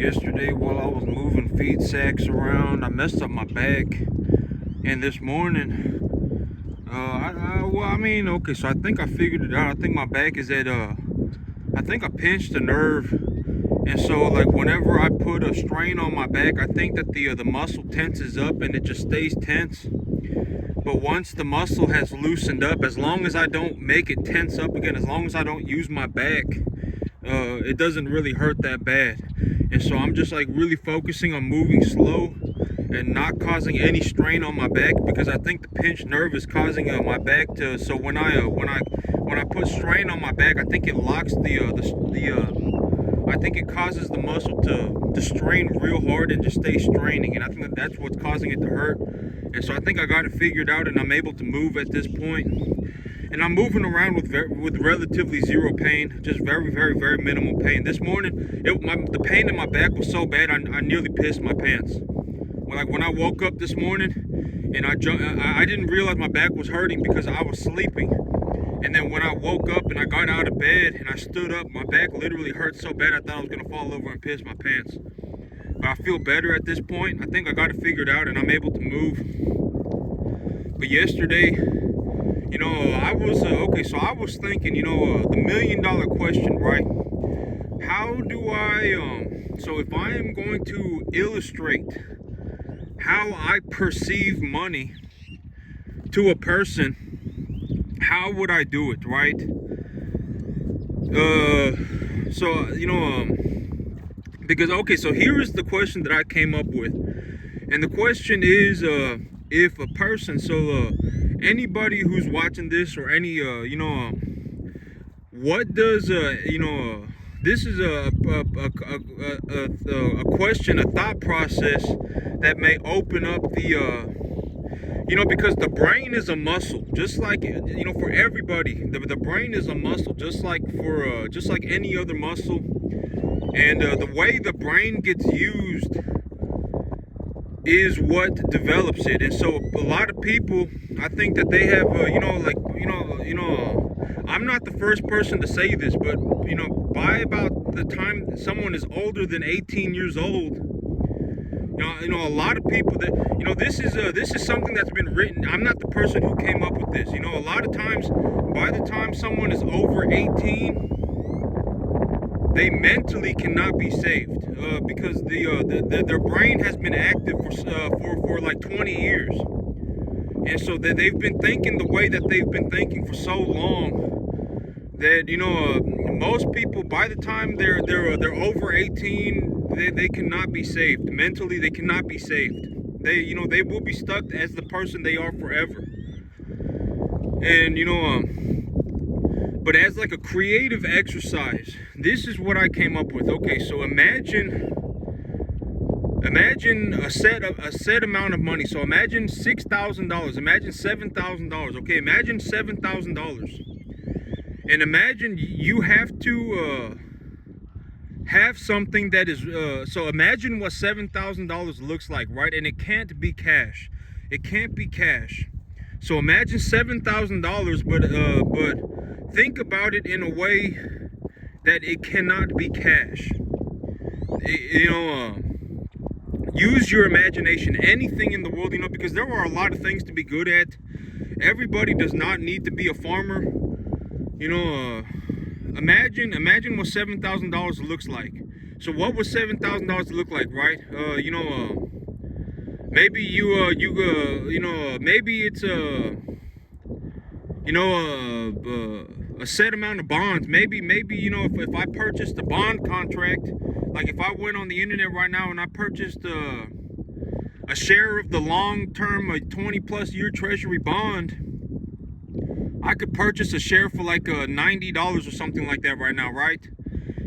yesterday while I was moving feed sacks around. I messed up my back, and this morning, okay, so I think I figured it out. I think my back is I think I pinched a nerve, and so like whenever I put a strain on my back, I think that the muscle tenses up and it just stays tense. But once the muscle has loosened up, as long as I don't make it tense up again, as long as I don't use my back, it doesn't really hurt that bad. And so I'm just like really focusing on moving slow and not causing any strain on my back, because I think the pinched nerve is causing my back to. So when I put strain on my back, I think it locks I think it causes the muscle to strain real hard and just stay straining, and I think that's what's causing it to hurt. And so I think I got it figured out, and I'm able to move at this point. And I'm moving around with relatively zero pain, just very, very, very minimal pain. This morning, the pain in my back was so bad, I nearly pissed my pants. When I woke up this morning, and I didn't realize my back was hurting because I was sleeping. And then when I woke up and I got out of bed and I stood up, my back literally hurt so bad I thought I was gonna fall over and piss my pants. But I feel better at this point. I think I got it figured out and I'm able to move. But yesterday, I was I was thinking, the $1,000,000 question, right? How do I so if I am going to illustrate how I perceive money to a person, how would I do it, right? Because so here is the question that I came up with. And the question is, if a person, anybody who's watching this, or any, what does, this is a question, a thought process that may open up because the brain is a muscle, just like, for everybody, the brain is a muscle, just like any other muscle. And the way the brain gets used is what develops it. And so a lot of people, I think that they have, I'm not the first person to say this, but, by about the time someone is older than 18 years old, a lot of people that, this is something that's been written. I'm not the person who came up with this. A lot of times, by the time someone is over 18, they mentally cannot be saved, because their brain has been active for like 20 years, and so they've been thinking the way that they've been thinking for so long that most people, by the time they're over 18, they cannot be saved mentally. They cannot be saved. They will be stuck as the person they are forever. And but as like a creative exercise, this is what I came up with. Okay, so imagine a set amount of money. So imagine $6,000. Imagine $7,000. Okay, imagine $7,000, and imagine you have to have something that is. So imagine what $7,000 looks like, right? And it can't be cash. It can't be cash. So imagine $7,000, but think about it in a way that it cannot be cash. Use your imagination, anything in the world, because there are a lot of things to be good at. Everybody does not need to be a farmer. Imagine what $7,000 looks like. So what would $7,000 look like, right? Maybe maybe it's a set amount of bonds. Maybe if I purchased a bond contract, like if I went on the internet right now and I purchased a share of the long-term, 20+ year treasury bond, I could purchase a share for like $90 or something like that right now, right?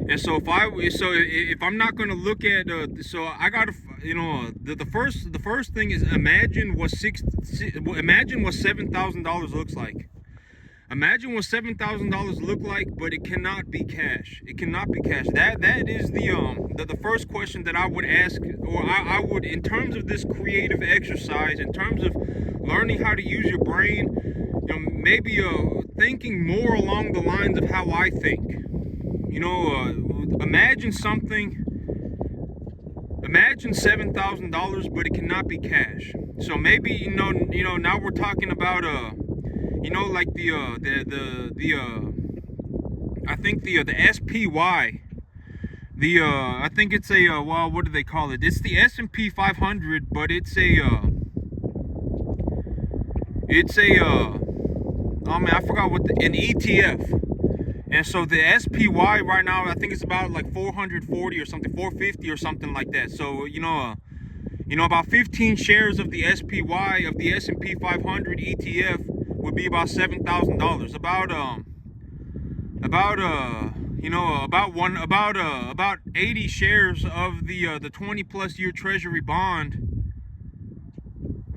And so if I'm not going to look at I gotta, the first thing is imagine what $7,000 looks like. Imagine what $7,000 look like, but it cannot be cash. It cannot be cash. That is the first question that I would ask, or I would, in terms of this creative exercise, in terms of learning how to use your brain, maybe thinking more along the lines of how I think. Imagine something imagine $7,000, but it cannot be cash. So maybe now we're talking about like I think the SPY. I think it's a well, what do they call it? It's the S&P 500, but it's a oh man, I forgot an ETF. And so the SPY right now, I think it's about like 440 or something, 450 or something like that. So about 15 shares of the SPY of the S&P 500 ETF would be about $7,000. About 80 shares of the 20 plus year Treasury bond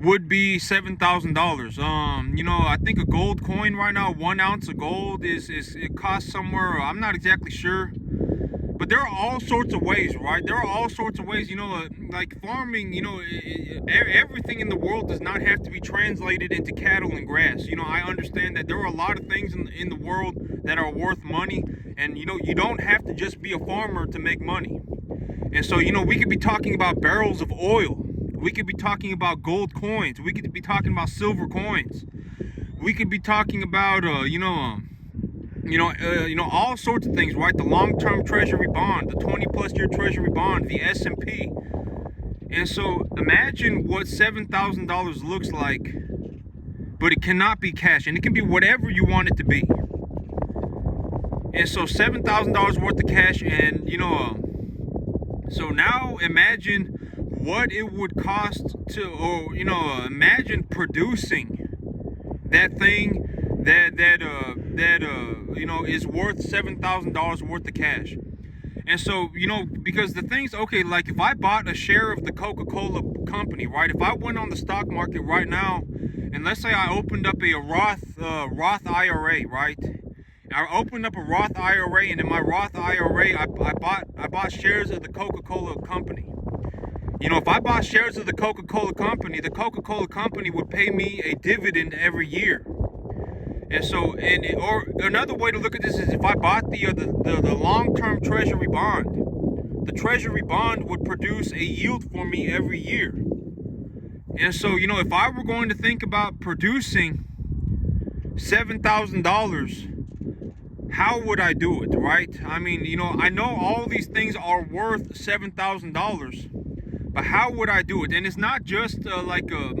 would be $7,000. I think a gold coin right now, 1 ounce of gold it costs somewhere, I'm not exactly sure, but there are all sorts of ways, right? There are all sorts of ways, like farming, everything in the world does not have to be translated into cattle and grass. I understand that there are a lot of things in the world that are worth money, and you don't have to just be a farmer to make money. And so, we could be talking about barrels of oil. We could be talking about gold coins. We could be talking about silver coins. We could be talking about, all sorts of things, right? The long-term Treasury bond, the 20-plus year Treasury bond, the S&P. And so imagine what $7,000 looks like, but it cannot be cash, and it can be whatever you want it to be. And so $7,000 worth of cash, and so now imagine what it would cost to, imagine producing that thing that is worth $7,000 worth of cash. And so, because the things, okay, like if I bought a share of the Coca-Cola company, right? If I went on the stock market right now, and let's say I opened up a Roth IRA, right? I opened up a Roth IRA, and in my Roth IRA, I bought shares of the Coca-Cola company. If I bought shares of the Coca-Cola company would pay me a dividend every year. And so, or another way to look at this is if I bought the long-term Treasury bond, the Treasury bond would produce a yield for me every year. And so, if I were going to think about producing $7,000, how would I do it, right? I mean, I know all these things are worth $7,000. But how would I do it? And it's not just I like to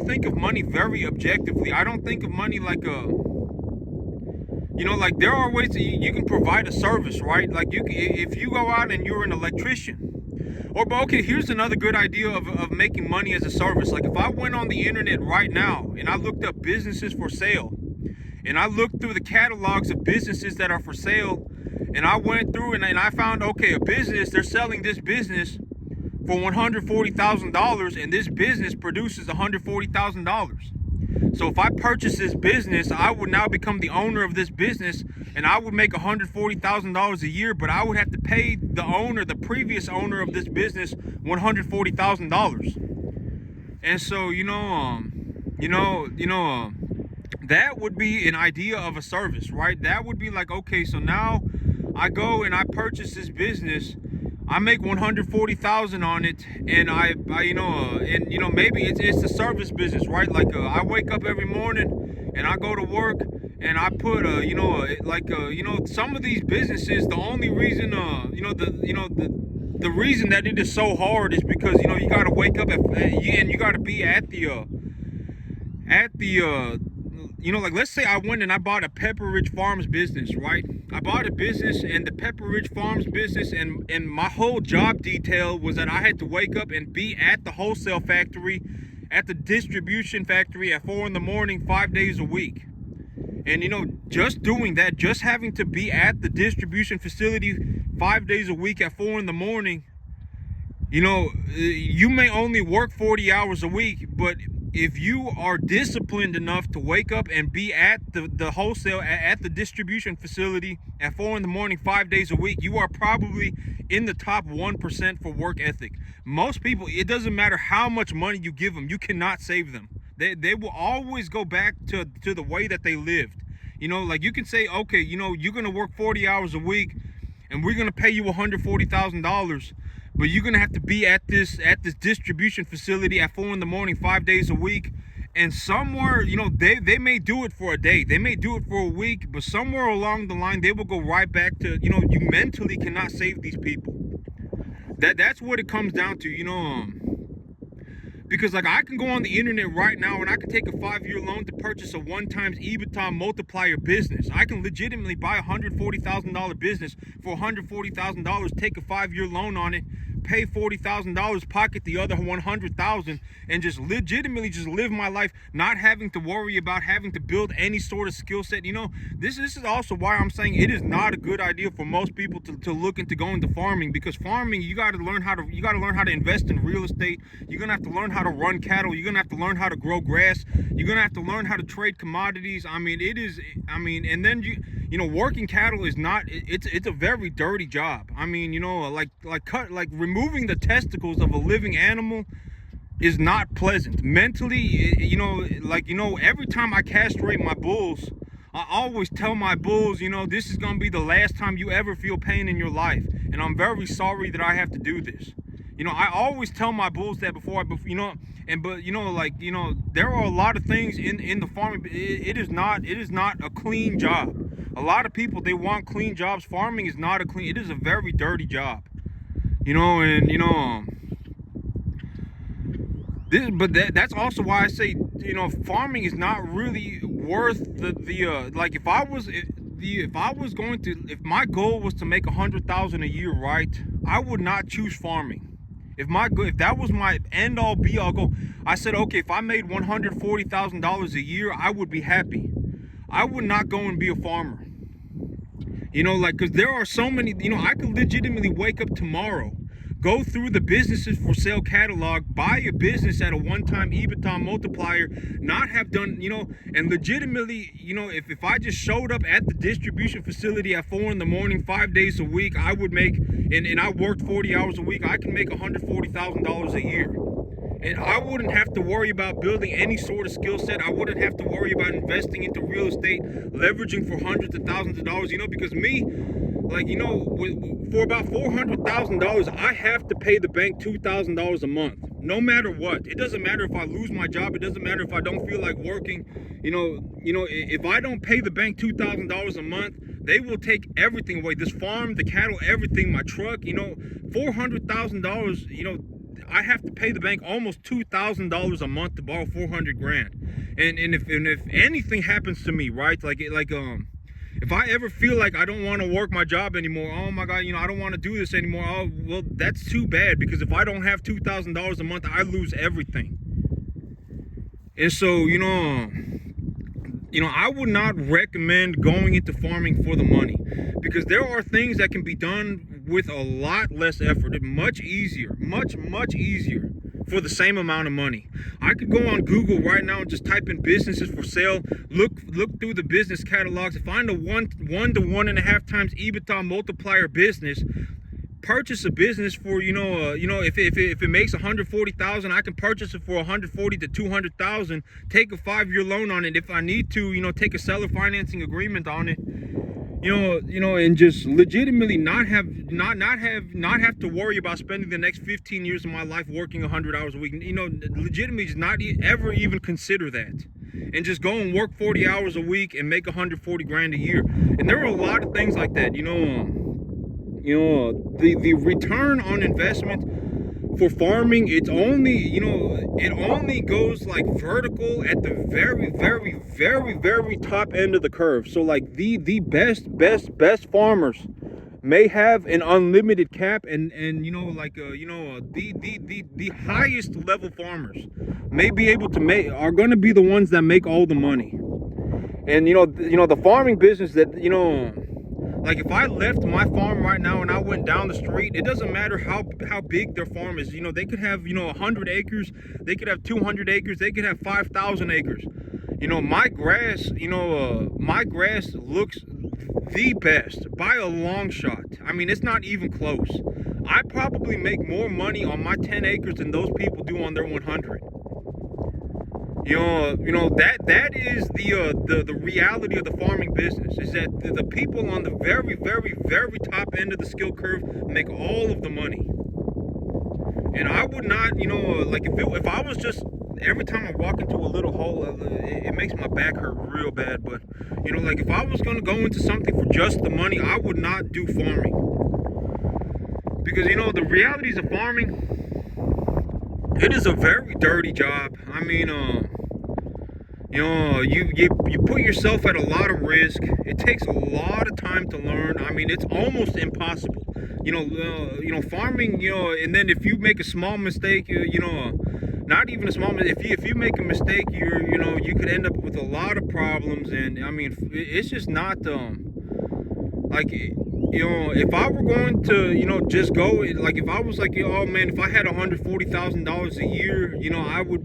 think of money very objectively. I don't think of money like like there are ways that you can provide a service, right? Like if you go out and you're an electrician, but okay, here's another good idea of making money as a service. Like if I went on the internet right now and I looked up businesses for sale, and I looked through the catalogs of businesses that are for sale, and I went through and I found, okay, a business, they're selling this business for $140,000, and this business produces $140,000. So if I purchase this business, I would now become the owner of this business, and I would make $140,000 a year, but I would have to pay the previous owner of this business, $140,000. And so, that would be an idea of a service, right? That would be like, okay, so now I go and I purchase this business, I make $140,000 on it, and maybe it's a service business, right? Like I wake up every morning and I go to work, and I put some of these businesses, the only reason the reason that it is so hard is because you got to wake up and you got to be at the like let's say I went and I bought a Pepperidge Farms business, right? I bought a business, and the Pepperidge Farms business, and my whole job detail was that I had to wake up and be at the wholesale factory, at the distribution factory at 4 a.m, 5 days a week. And just doing that, just having to be at the distribution facility 5 days a week at 4 a.m, you may only work 40 hours a week, but if you are disciplined enough to wake up and be at the wholesale, at the distribution facility at 4 a.m, 5 days a week, you are probably in the top 1% for work ethic. Most people, it doesn't matter how much money you give them, you cannot save them. They will always go back to the way that they lived. Like you can say, okay, you're going to work 40 hours a week, and we're gonna pay you $140,000, but you're gonna have to be at this distribution facility at 4 in the morning, 5 days a week. And somewhere, they may do it for a day, they may do it for a week, but somewhere along the line, they will go right back to, you mentally cannot save these people. That's what it comes down to, because like I can go on the internet right now and I can take a 5-year loan to purchase a 1x EBITDA multiplier business. I can legitimately buy a $140,000 business for $140,000, take a 5-year loan on it, pay $40,000, pocket the other $100,000, and just legitimately just live my life, not having to worry about having to build any sort of skill set. This is also why I'm saying it is not a good idea for most people to look into going to farming, because farming, you got to learn how to invest in real estate. You're gonna have to learn how to run cattle. You're gonna have to learn how to grow grass. You're gonna have to learn how to trade commodities. And then working cattle is not. It's a very dirty job. Removing the testicles of a living animal is not pleasant. Mentally, every time I castrate my bulls, I always tell my bulls, this is gonna be the last time you ever feel pain in your life, and I'm very sorry that I have to do this. I always tell my bulls that before there are a lot of things in the farming. It is not a clean job. A lot of people, they want clean jobs. Farming is not it is a very dirty job. That's also why I say, farming is not really worth if my goal was to make $100,000 a year, right, I would not choose farming. If that was my end all be all goal, I said, okay, if I made $140,000 a year, I would be happy. I would not go and be a farmer. Because there are so many, I could legitimately wake up tomorrow, go through the businesses for sale catalog, buy a business at a 1-time EBITDA multiplier, not have done, and legitimately, if I just showed up at the distribution facility at 4 in the morning, 5 days a week, I would make, and I worked 40 hours a week, I can make $140,000 a year. And I wouldn't have to worry about building any sort of skill set. I wouldn't have to worry about investing into real estate, leveraging for hundreds of thousands of dollars, because me, for about $400,000, I have to pay the bank $2,000 a month, no matter what. It doesn't matter if I lose my job. It doesn't matter if I don't feel like working. If I don't pay the bank $2,000 a month, they will take everything away. This farm, the cattle, everything, my truck, $400,000, I have to pay the bank almost $2,000 a month to borrow $400,000. And if anything happens to me, right, if I ever feel like I don't want to work my job anymore, oh my God, I don't want to do this anymore, oh, well, that's too bad, because if I don't have $2,000 a month, I lose everything. And so, I would not recommend going into farming for the money, because there are things that can be done with a lot less effort and much easier for the same amount of money. I could go on Google right now and just type in businesses for sale, look through the business catalogs, and find a 1 to 1.5 times EBITDA multiplier business, purchase a business for, if it makes $140,000, I can purchase it for $140,000 to $200,000, take a 5-year loan on it if I need to, take a seller financing agreement on it, and just legitimately not have to worry about spending the next 15 years of my life working 100 hours a week. Legitimately just not ever even consider that, and just go and work 40 hours a week and make $140,000 a year. And there are a lot of things like that. The return on investment for farming, it only goes like vertical at the very, very, very, very top end of the curve. So like the best farmers may have an unlimited cap, and the highest level farmers may be able to are going to be the ones that make all the money. And the farming business that like if I left my farm right now and I went down the street, it doesn't matter how big their farm is. They could have 100 acres, they could have 200 acres, they could have 5,000 acres. My grass looks the best by a long shot. It's not even close. I probably make more money on my 10 acres than those people do on their 100. That is the reality of the farming business, is that the people on the very, very, very top end of the skill curve make all of the money. And I would not, like if I was just, every time I walk into a little hole, it makes my back hurt real bad. But like if I was gonna go into something for just the money, I would not do farming, because the realities of farming, it is a very dirty job. I mean, you put yourself at a lot of risk. It takes a lot of time to learn. I mean, it's almost impossible. Farming. And then if you make a small mistake, not even a small mistake. If you make a mistake, you could end up with a lot of problems. And I mean, it's just not like. If I were going to, just go, like if I was like, oh man, if I had $140,000 a year, I would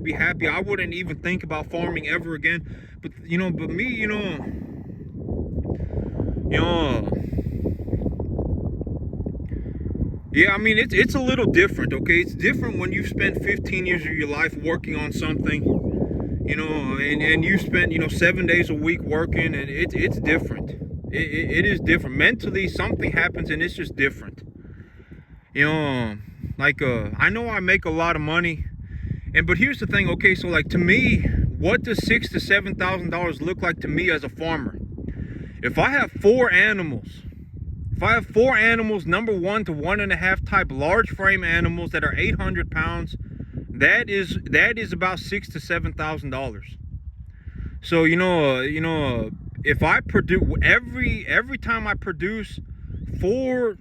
be happy. I wouldn't even think about farming ever again. But me, yeah, I mean, it's a little different, okay? It's different when you've spent 15 years of your life working on something, and you spent, 7 days a week working, and it's different. It is different. Mentally, something happens and it's just different. Like, I know I make a lot of money, but here's the thing, okay? So, like, to me, what does $6,000 to $7,000 look like to me as a farmer? If I have four animals, number 1 to 1.5 type large frame animals that are 800 pounds, that is about $6,000 to $7,000. So, if I produce every time I produce 4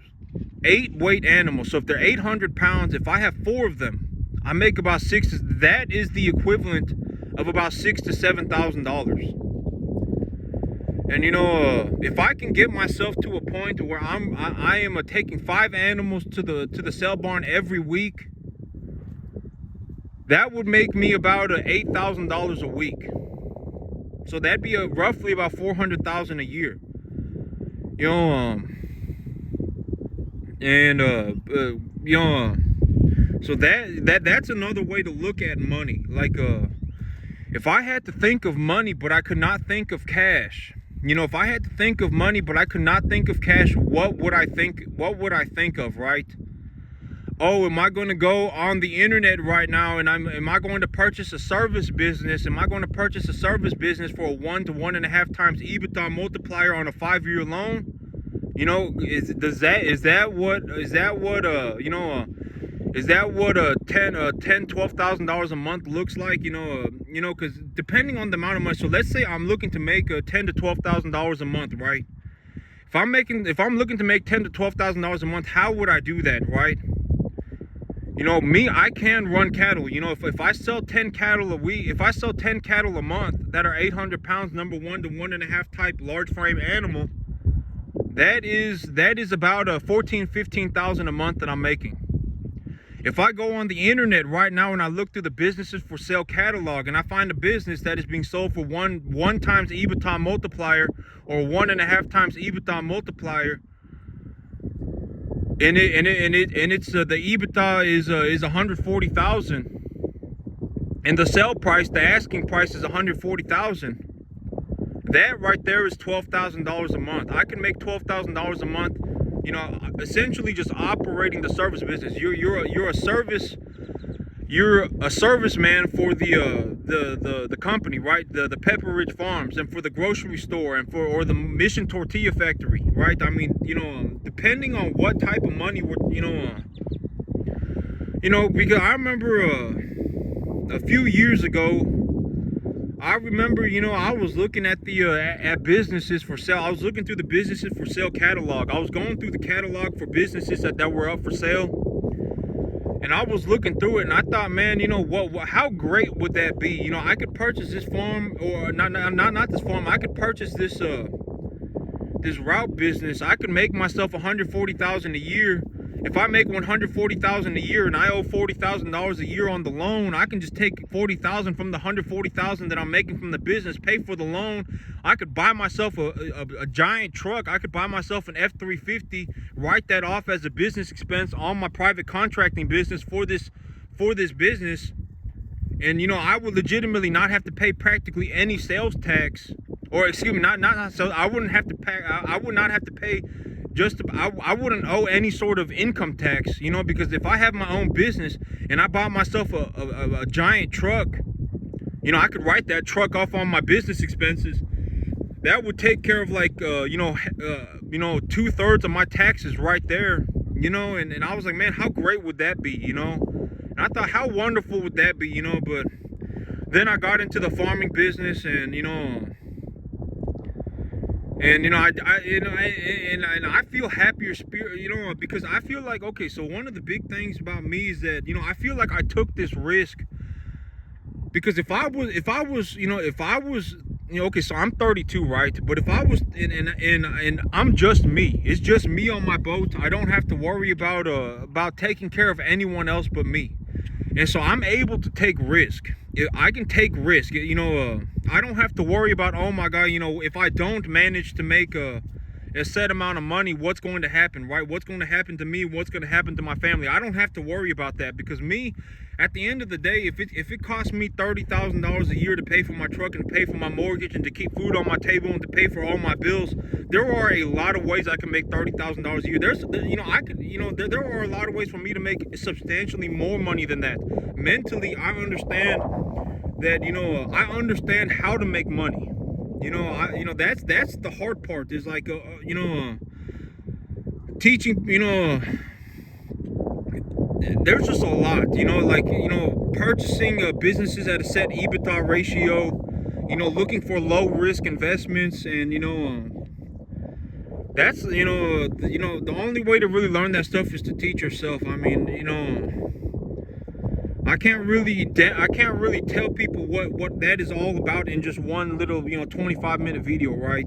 8-weight animals, so if they're 800 pounds, if I have 4 of them, I make about that is the equivalent of about $6,000 to $7,000. And if I can get myself to a point where I am taking 5 animals to the sale barn every week, that would make me about $8,000 a week. So that'd be roughly about $400,000 a year. So that's another way to look at money. Like, if I had to think of money, but I could not think of cash. If I had to think of money, but I could not think of cash, what would I think of, right? Oh, am I going to go on the internet right now and am I going to purchase a service business? Am I going to purchase a service business for a 1 to 1.5 times EBITDA multiplier on a 5-year loan? Is that what $12,000 a month looks like? Because depending on the amount of money. So let's say I'm looking to make $10,000 to $12,000 a month, right? If I'm looking to make $10,000 to $12,000 a month, how would I do that, right? I can run cattle. If I sell 10 cattle a week, if I sell 10 cattle a month that are 800 pounds, number 1 to 1.5 type large frame animal, that is about $14,000-15,000 a month that I'm making. If I go on the internet right now and I look through the businesses for sale catalog and I find a business that is being sold for one times EBITDA multiplier or 1.5 times EBITDA multiplier, and it's the EBITDA is 140,000, and the sale price, the asking price is 140,000. That right there is $12,000 a month. I can make $12,000 a month, essentially just operating the service business. You're a serviceman for the company, right? The Pepper Ridge Farms, and for the grocery store, and or the Mission Tortilla Factory, right? I mean, depending on what type of money because I remember a few years ago, I was looking at at businesses for sale. I was looking through the businesses for sale catalog. I was going through the catalog for businesses that were up for sale. And I was looking through it and I thought, man, how great would that be? I could purchase this farm, or not this farm. I could purchase this route business. I could make myself $140,000 a year. If I make $140,000 a year and I owe $40,000 a year on the loan, I can just take $40,000 from the $140,000 that I'm making from the business, pay for the loan. I could buy myself a giant truck. I could buy myself an F-350, write that off as a business expense on my private contracting business for this business, And I would legitimately not have to pay practically any sales tax, or excuse me, not so I wouldn't have to pay. I would not have to pay. I wouldn't owe any sort of income tax, because if I have my own business and I bought myself a giant truck, I could write that truck off on my business expenses. That would take care of like 2/3 of my taxes right there, and I was like, man, how great would that be, And I thought, how wonderful would that be, But then I got into the farming business, and I feel happier spirit, because I feel like, okay, so one of the big things about me is that, I feel like I took this risk, because if I was, okay, so I'm 32, right? But if I was, and I'm just me, it's just me on my boat. I don't have to worry about taking care of anyone else but me. And so I'm able to take risk. I can take risk. I don't have to worry about, oh my God, if I don't manage to make a set amount of money, what's going to happen, right? What's going to happen to me? What's going to happen to my family? I don't have to worry about that, because me, at the end of the day, if it costs me $30,000 a year to pay for my truck and to pay for my mortgage and to keep food on my table and to pay for all my bills, there are a lot of ways I can make $30,000 a year. There are a lot of ways for me to make substantially more money than that. Mentally, I understand that, I understand how to make money. That's the hard part, is like, teaching, there's just a lot, purchasing businesses at a set EBITDA ratio, looking for low risk investments, and, that's, the only way to really learn that stuff is to teach yourself. I mean, I can't really tell people what that is all about in just one little 25-minute video, right?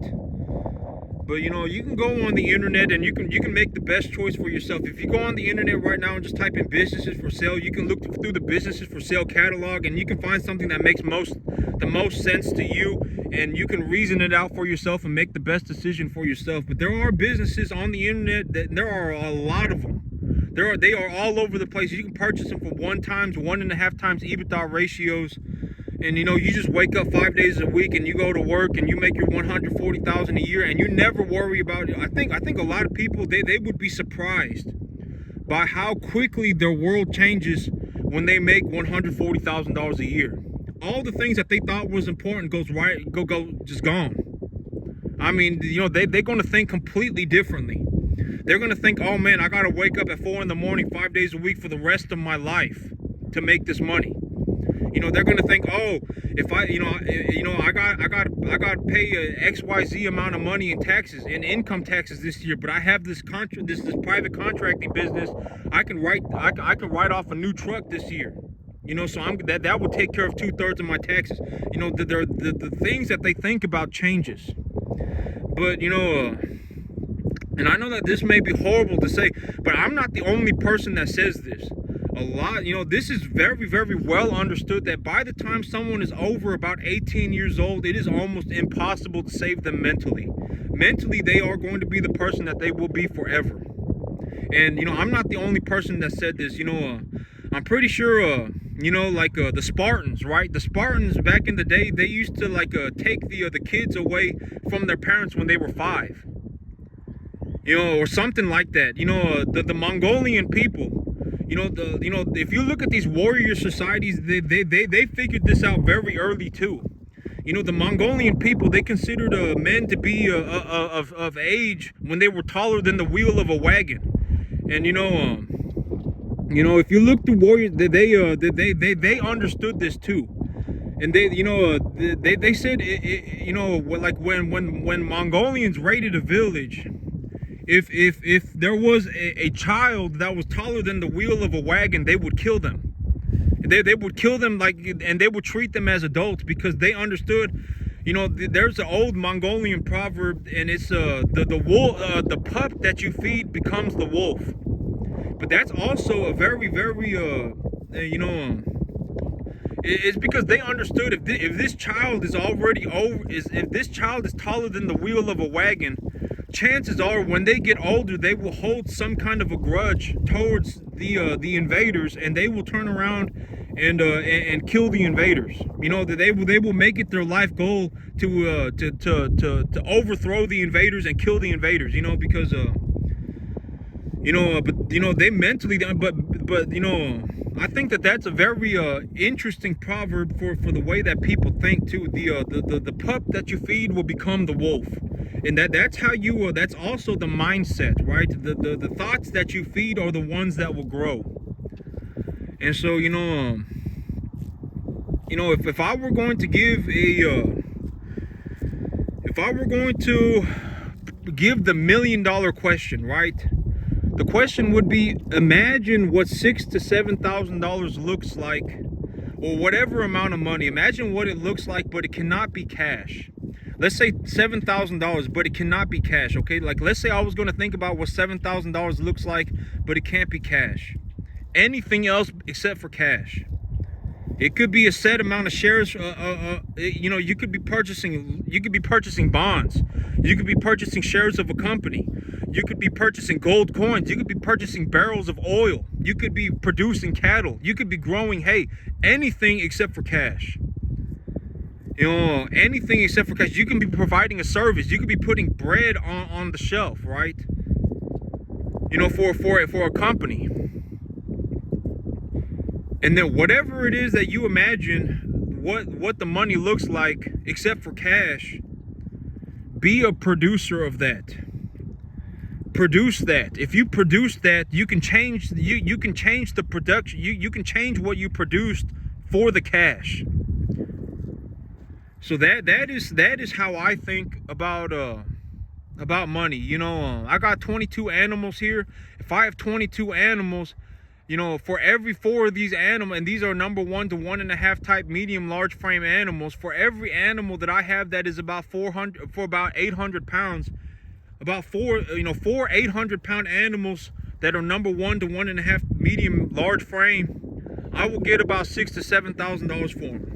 But you can go on the internet and you can make the best choice for yourself. If you go on the internet right now and just type in businesses for sale, you can look through the businesses for sale catalog, and you can find something that makes the most sense to you, and you can reason it out for yourself and make the best decision for yourself. But there are businesses on the internet that there are a lot of them. They are all over the place. You can purchase them for 1x, 1.5x EBITDA ratios. And you just wake up 5 days a week and you go to work and you make your $140,000 a year, and you never worry about it. I think a lot of people, they would be surprised by how quickly their world changes when they make $140,000 a year. All the things that they thought was important just gone. I mean, they're going to think completely differently. They're going to think, oh man, I got to wake up at 4 in the morning, 5 days a week for the rest of my life to make this money. They're going to think, oh, if I got to pay a XYZ amount of money in taxes, in income taxes this year, but I have this private contracting business. I can write off a new truck this year. So that would take care of 2/3 of my taxes. The things that they think about changes. But and I know that this may be horrible to say, but I'm not the only person that says this. A lot, this is very, very well understood that by the time someone is over about 18 years old, it is almost impossible to save them mentally. Mentally, they are going to be the person that they will be forever. And, I'm not the only person that said this. I'm pretty sure, the Spartans, right? The Spartans back in the day, they used to take the kids away from their parents when they were 5. Or something like that. The Mongolian people. If you look at these warrior societies, they figured this out very early too. The Mongolian people, they considered men to be of age when they were taller than the wheel of a wagon. And if you look through warriors, they understood this too. And they said, like when Mongolians raided a village, if there was a child that was taller than the wheel of a wagon, they would kill them. They would kill them, and they would treat them as adults, because they understood. There's an old Mongolian proverb, and it's the pup that you feed becomes the wolf. But that's also a very, very it's because they understood if this child is already if this child is taller than the wheel of a wagon, chances are when they get older, they will hold some kind of a grudge towards the invaders, and they will turn around and kill the invaders. You know, that they will make it their life goal to overthrow the invaders and kill the invaders. You know, because but they mentally, but I think that that's a very interesting proverb for the way that people think too. The pup that you feed will become the wolf, and that's how you that's also the mindset, right? The thoughts that you feed are the ones that will grow. And so if I were going to give the $1 million question, right? The question would be, imagine what $6,000 to $7,000 looks like, or whatever amount of money. Imagine what it looks like, but it cannot be cash. Let's say $7,000, but it cannot be cash, okay? Like, let's say I was going to think about what $7,000 looks like, but it can't be cash. Anything else except for cash. It could be a set amount of shares. You could be purchasing bonds. You could be purchasing shares of a company. You could be purchasing gold coins. You could be purchasing barrels of oil. You could be producing cattle. You could be growing hay. Anything except for cash. Anything except for cash. You can be providing a service. You could be putting bread on the shelf, right? For a company. And then whatever it is that you imagine what the money looks like except for cash, be a producer of that. Produce that. If you produce that, you can change the production. You can change what you produced for the cash. So that is how I think about money. I got 22 animals here. If I have 22 animals, for every 4 of these animals, and these are number 1 to 1.5 type medium large frame animals, for every animal that I have that is about 800 pounds, about four 800-pound animals that are number 1 to 1.5 medium large frame, I will get about $6,000 to $7,000 for them.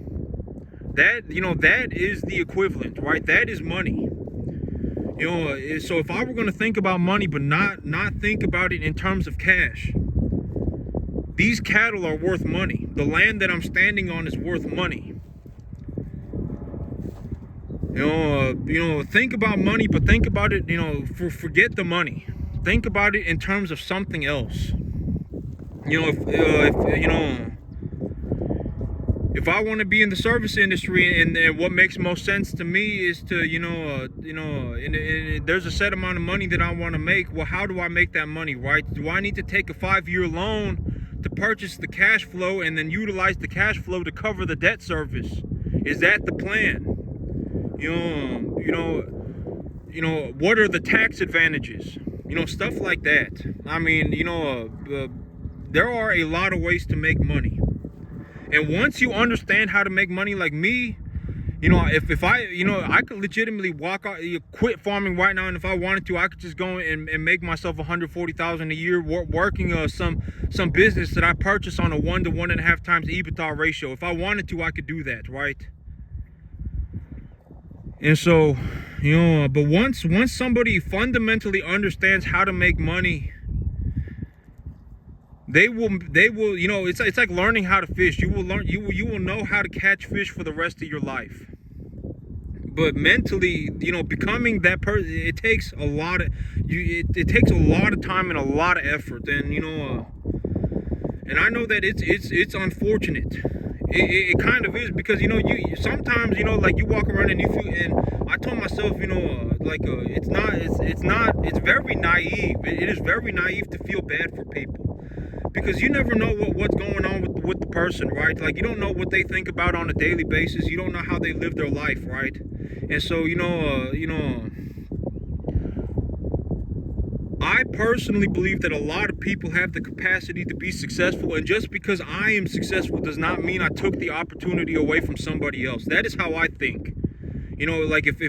That is the equivalent, right? That is money. So if I were going to think about money, but not think about it in terms of cash, these cattle are worth money. The land that I'm standing on is worth money. Think about money, but think about it, forget the money. Think about it in terms of something else. If I want to be in the service industry, and what makes most sense to me is to, there's a set amount of money that I want to make. Well, how do I make that money, right? Do I need to take a 5-year loan to purchase the cash flow and then utilize the cash flow to cover the debt service? Is that the plan? What are the tax advantages? Stuff like that. I mean, there are a lot of ways to make money. And once you understand how to make money, like me, if I could legitimately quit farming right now, and if I wanted to, I could just go and make myself $140,000 a year working some business that I purchase on a 1 to 1.5 times EBITDA ratio. If I wanted to, I could do that, right? And so, but once somebody fundamentally understands how to make money, they will it's like learning how to fish. You will know how to catch fish for the rest of your life. But mentally, becoming that person, it takes a lot of time and a lot of effort. And and I know that it's unfortunate. It kind of is, because you sometimes like you walk around and you feel, and I told myself it's very naive. It is very naive to feel bad for people, because you never know what's going on with the person, right? Like, you don't know what they think about on a daily basis. You don't know how they live their life, right? And so I personally believe that a lot of people have the capacity to be successful, and just because I am successful does not mean I took the opportunity away from somebody else. That is how I think. Like if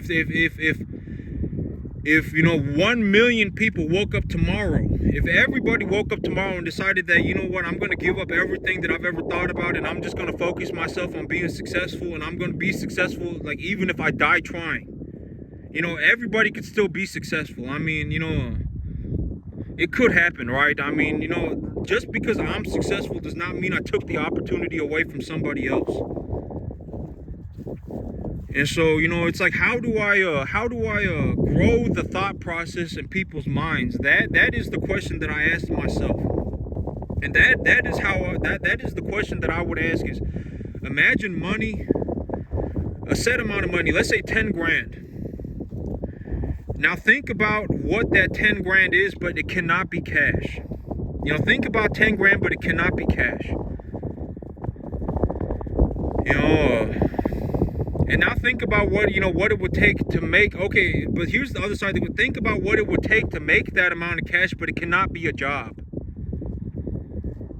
1 million people woke up tomorrow, if everybody woke up tomorrow and decided that, I'm going to give up everything that I've ever thought about, and I'm just going to focus myself on being successful, and I'm going to be successful, like, even if I die trying, everybody could still be successful. I mean, it could happen, right? I mean, you know, just because I'm successful does not mean I took the opportunity away from somebody else. And so, you know, it's like, how do I grow the thought process in people's minds? That is the question that I asked myself. And that is how that is the question that I would ask is, imagine money, a set amount of money, let's say 10 grand. Now think about what that 10 grand is, but it cannot be cash. You know, think about 10 grand, but it cannot be cash. You know, and now think about what, you know, what it would take to make, okay, but here's the other side. Think about what it would take to make that amount of cash, but it cannot be a job.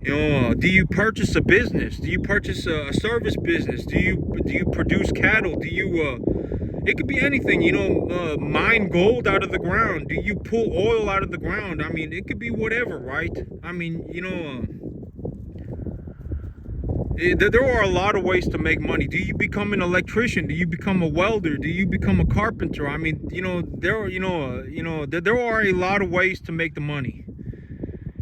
You know, do you purchase a business? Do you purchase a service business? Do you produce cattle? Do you, it could be anything, you know, mine gold out of the ground. Do you pull oil out of the ground? I mean, it could be whatever, right? I mean, you know, there are a lot of ways to make money. Do you become an electrician? Do you become a welder? Do you become a carpenter? I mean, you know, there are a lot of ways to make the money.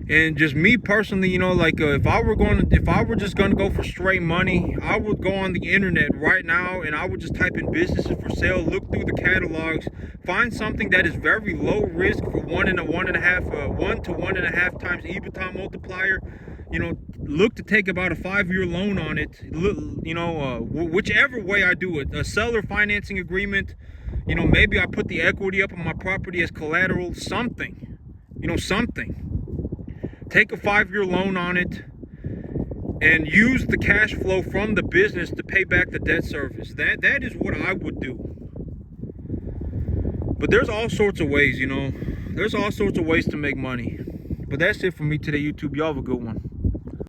And just me personally, you know, like if I were just gonna go for straight money, I would go on the internet right now and I would just type in businesses for sale, look through the catalogs, find something that is very low risk for 1 to 1.5 times EBITDA multiplier. You know, look to take about a 5-year loan on it. You know, whichever way I do it, a seller financing agreement. You know, maybe I put the equity up on my property as collateral, something. You know, something. Take a 5-year loan on it and use the cash flow from the business to pay back the debt service. That is what I would do. But there's all sorts of ways, you know. There's all sorts of ways to make money. But that's it for me today, YouTube. Y'all have a good one.